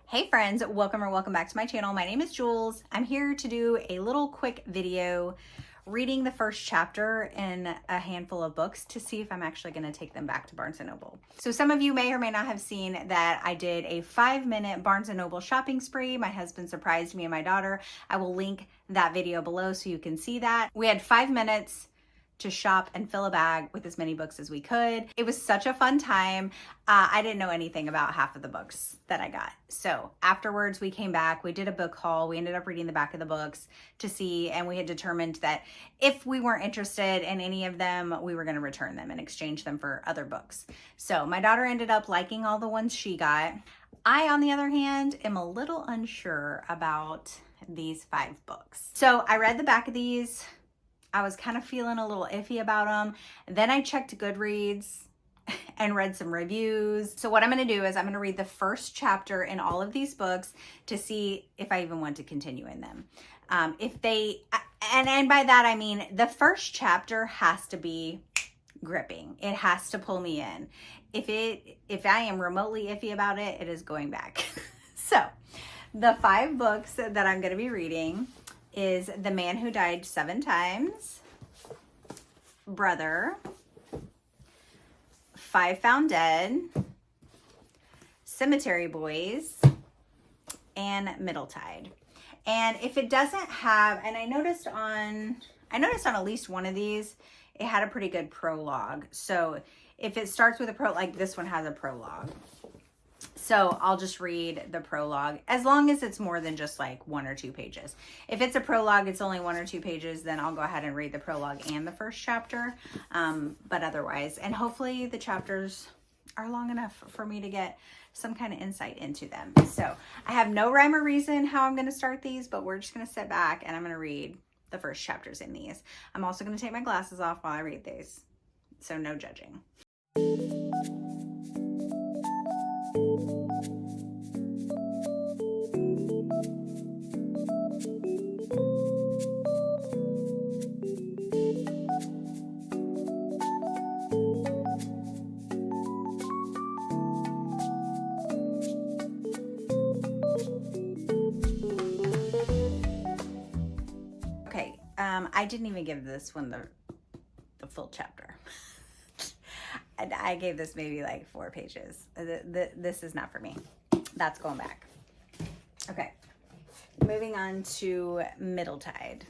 Hey friends, welcome back to my channel. My name is Jules. I'm here to do a little quick video reading the first chapter in a handful of books to see if I'm actually going to take them back to Barnes & Noble. So some of you may or may not have seen that I did a 5-minute Barnes & Noble shopping spree. My husband surprised me and my daughter. I will link that video below so you can see that. We had 5 minutes to shop and fill a bag with as many books as we could. It was such a fun time. I didn't know anything about half of the books that I got. So afterwards we came back, we did a book haul. We ended up reading the back of the books to see, and we had determined that if we weren't interested in any of them, we were gonna return them and exchange them for other books. So my daughter ended up liking all the ones she got. I, on the other hand, am a little unsure about these 5 books. So I read the back of these. I was kind of feeling a little iffy about them. Then I checked Goodreads and read some reviews. So what I'm going to do is I'm going to read the first chapter in all of these books to see if I even want to continue in them. If they, and by that I mean the first chapter has to be gripping. It has to pull me in. If I am remotely iffy about it, it is going back. So the 5 books that I'm going to be reading is The Man Who Died 7 Times, Brother, 5 Found Dead, Cemetery Boys, and Middletide. And if it doesn't have, and I noticed on at least one of these, it had a pretty good prologue. So if it starts with a like this one has a prologue. So I'll just read the prologue as long as it's more than just like 1 or 2 pages. If it's a prologue, it's only 1 or 2 pages, then I'll go ahead and read the prologue and the first chapter. But otherwise, and hopefully the chapters are long enough for me to get some kind of insight into them. So I have no rhyme or reason how I'm going to start these, but we're just going to sit back and I'm going to read the first chapters in these. I'm also going to take my glasses off while I read these. So no judging. Okay, I didn't even give this one the full chapter. I gave this maybe like 4 pages. This is not for me. That's going back. Okay, moving on to Middletide.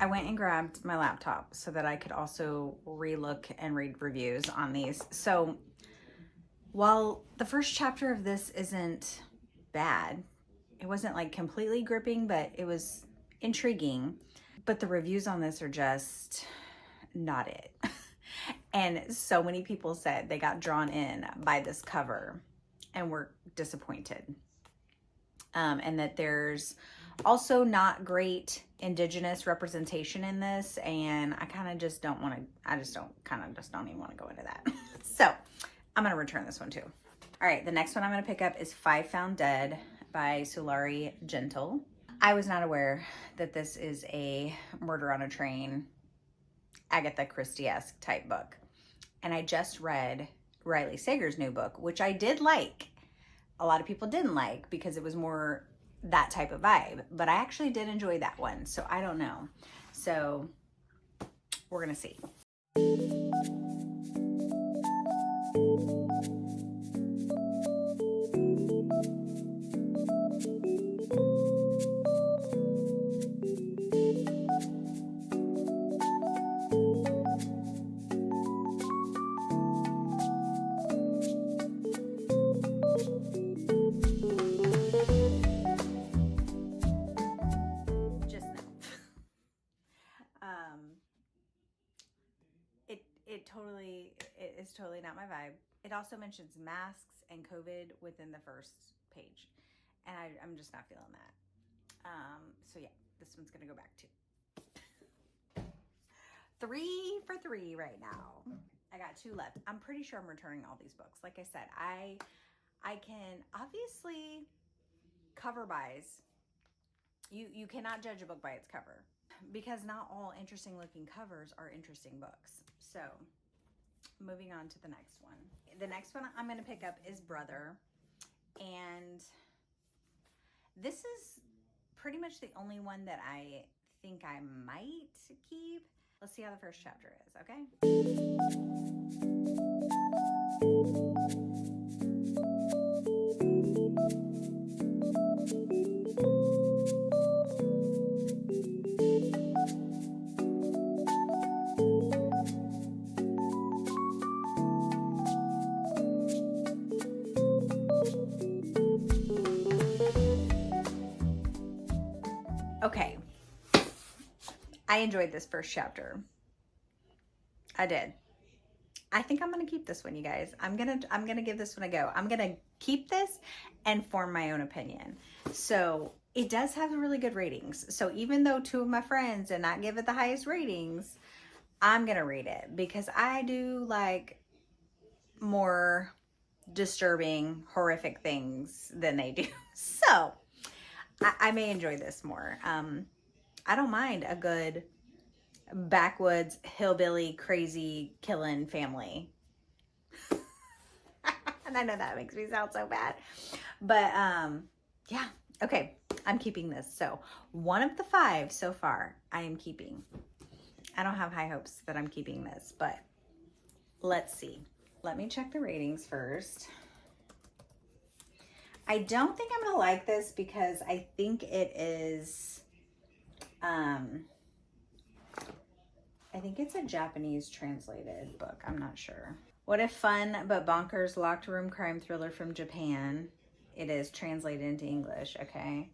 I went and grabbed my laptop so that I could also relook and read reviews on these. So while the first chapter of this isn't bad, it wasn't like completely gripping, but it was intriguing. But the reviews on this are just not it. And so many people said they got drawn in by this cover and were disappointed. And that there's also not great Indigenous representation in this, and I kind of just don't want to, I just don't even want to go into that. So I'm going to return this one too. All right, the next one I'm going to pick up is 5 Found Dead by Sulari Gentill. I was not aware that this is a murder on a train, Agatha Christie-esque type book. And I just read Riley Sager's new book, which I did like. A lot of people didn't like because it was more that type of vibe, but I actually did enjoy that one. So I don't know. So we're going to see. It is totally not my vibe. It also mentions masks and COVID within the first page, and I'm just not feeling that. So yeah, this one's gonna go back too. 3 for 3 right now. I got 2 left. I'm pretty sure I'm returning all these books. Like I said, I can obviously cover buys. You cannot judge a book by its cover because not all interesting looking covers are interesting books. So moving on to the next one. The next one I'm going to pick up is Brother. And this is pretty much the only one that I think I might keep. Let's see how the first chapter is, okay? Okay, I enjoyed this first chapter. I did. I think I'm gonna keep this one, you guys. I'm gonna give this one a go. I'm gonna keep this and form my own opinion. So it does have really good ratings. So even though 2 of my friends did not give it the highest ratings, I'm gonna read it because I do like more disturbing, horrific things than they do. So I may enjoy this more. I don't mind a good backwoods, hillbilly, crazy, killing family. And I know that makes me sound so bad. But yeah, okay, I'm keeping this. So 1 of the 5 so far, I am keeping. I don't have high hopes that I'm keeping this, but let's see. Let me check the ratings first. I don't think I'm going to like this because I think it is, I think it's a Japanese translated book. I'm not sure. What a fun but bonkers locked room crime thriller from Japan. It is translated into English, okay?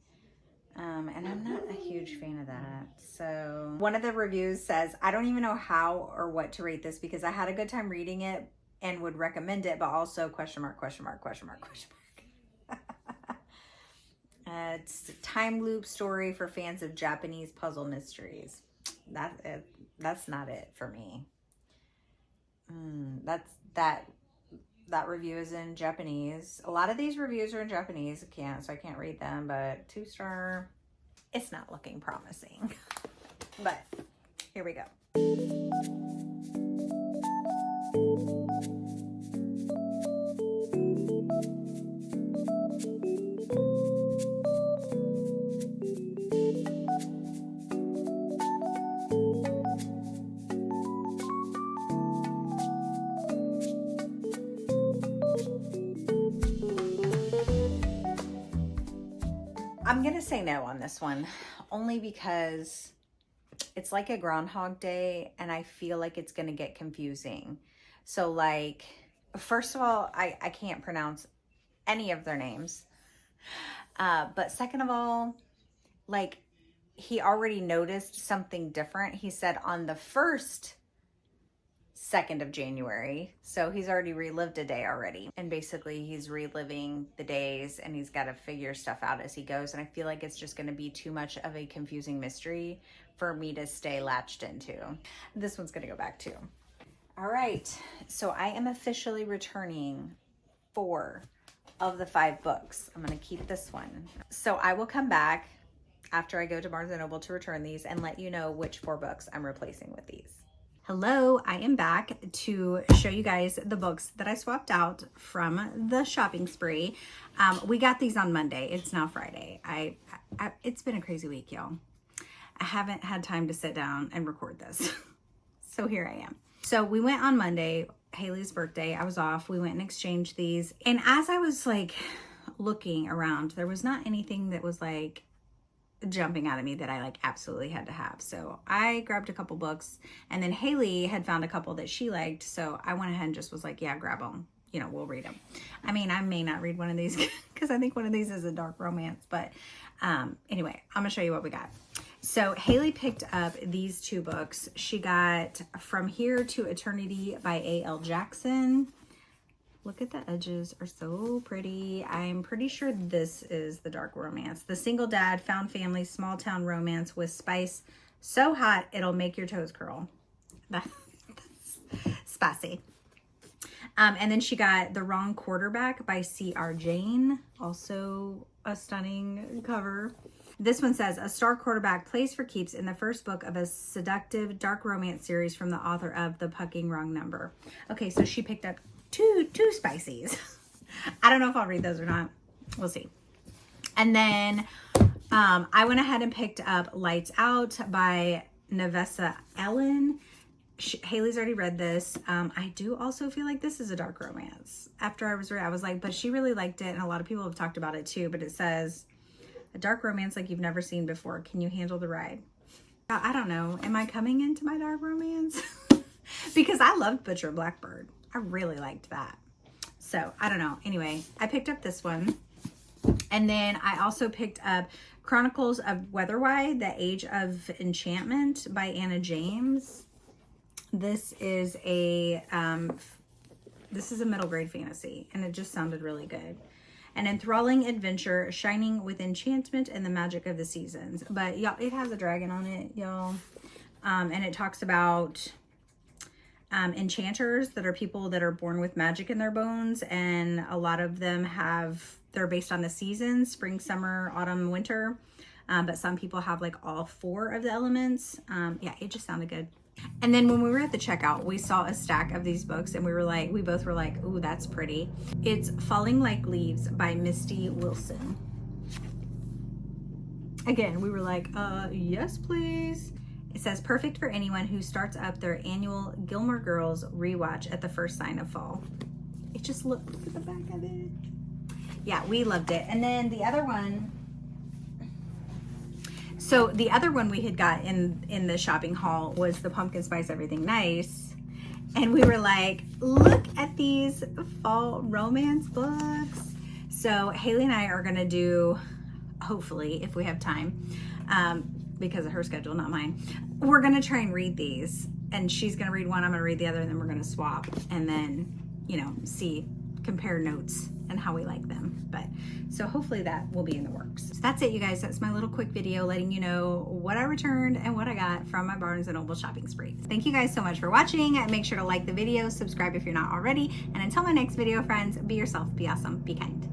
And I'm not a huge fan of that. So one of the reviews says, I don't even know how or what to rate this because I had a good time reading it and would recommend it, but also question mark, question mark, question mark, question mark. It's a time loop story for fans of Japanese puzzle mysteries. That's not it for me. That review is in Japanese. A lot of these reviews are in Japanese. I can't read them, but 2-star, it's not looking promising. But here we go. I'm going to say no on this one, only because it's like a Groundhog Day and I feel like it's going to get confusing. So like, first of all, I can't pronounce any of their names. But second of all, like he already noticed something different. He said on the 2nd of January. So he's already relived a day already. And basically he's reliving the days and he's got to figure stuff out as he goes. And I feel like it's just going to be too much of a confusing mystery for me to stay latched into. This one's going to go back too. All right. So I am officially returning 4 of the 5 books. I'm going to keep this one. So I will come back after I go to Barnes & Noble to return these and let you know which 4 books I'm replacing with these. Hello, I am back to show you guys the books that I swapped out from the shopping spree. We got these on Monday. It's now Friday. It's been a crazy week, y'all. I haven't had time to sit down and record this. So here I am. So we went on Monday, Haley's birthday. I was off. We went and exchanged these. And as I was like looking around, there was not anything that was like jumping out at me that I like absolutely had to have. So I grabbed a couple books and then Haley had found a couple that she liked. So I went ahead and just was like, yeah, grab them. You know, we'll read them. I mean, I may not read one of these because I think one of these is a dark romance, but anyway, I'm gonna show you what we got. So Haley picked up these 2 books. She got From Here to Eternity by A.L. Jackson. Look at the edges, are so pretty. I'm pretty sure this is the dark romance. The single dad, found family, small town romance with spice so hot it'll make your toes curl. That's spicy. And then she got The Wrong Quarterback by C.R. Jane. Also a stunning cover. This one says, a star quarterback plays for keeps in the first book of a seductive dark romance series from the author of The Pucking Wrong Number. Okay, so she picked up two spicies. I don't know if I'll read those or not. We'll see. And then I went ahead and picked up Lights Out by Nevessa Ellen. Haley's already read this. I do also feel like this is a dark romance. After I was like, but she really liked it, and a lot of people have talked about it too. But it says, a dark romance like you've never seen before. Can you handle the ride? I don't know. Am I coming into my dark romance? Because I loved Butcher Blackbird. I really liked that. So I don't know. Anyway, I picked up this one. And then I also picked up Chronicles of Weatherwide, The Age of Enchantment by Anna James. This is a middle grade fantasy, and it just sounded really good. An enthralling adventure shining with enchantment and the magic of the seasons. But y'all, it has a dragon on it, y'all. And it talks about enchanters that are people that are born with magic in their bones. And a lot of them they're based on the seasons, spring, summer, autumn, winter. But some people have like all 4 of the elements. Yeah, it just sounded good. And then when we were at the checkout, we saw a stack of these books, and we both were like, ooh, that's pretty. It's Falling Like Leaves by Misty Wilson. Again, we were like, yes, please. It says, perfect for anyone who starts up their annual Gilmore Girls rewatch at the first sign of fall. It just look at the back of it. Yeah, we loved it. And then the other one, so the other one we had got in the shopping haul was the Pumpkin Spice Everything Nice. And we were like, look at these fall romance books. So Haley and I are going to do, hopefully, if we have time, because of her schedule, not mine, we're going to try and read these. And she's going to read one, I'm going to read the other, and then we're going to swap. And then, compare notes and how we like them. But so hopefully that will be in the works. So that's it, you guys. That's my little quick video letting you know what I returned and what I got from my Barnes & Noble shopping spree. Thank you guys so much for watching. Make sure to like the video, subscribe if you're not already. And until my next video, friends, be yourself, be awesome, be kind.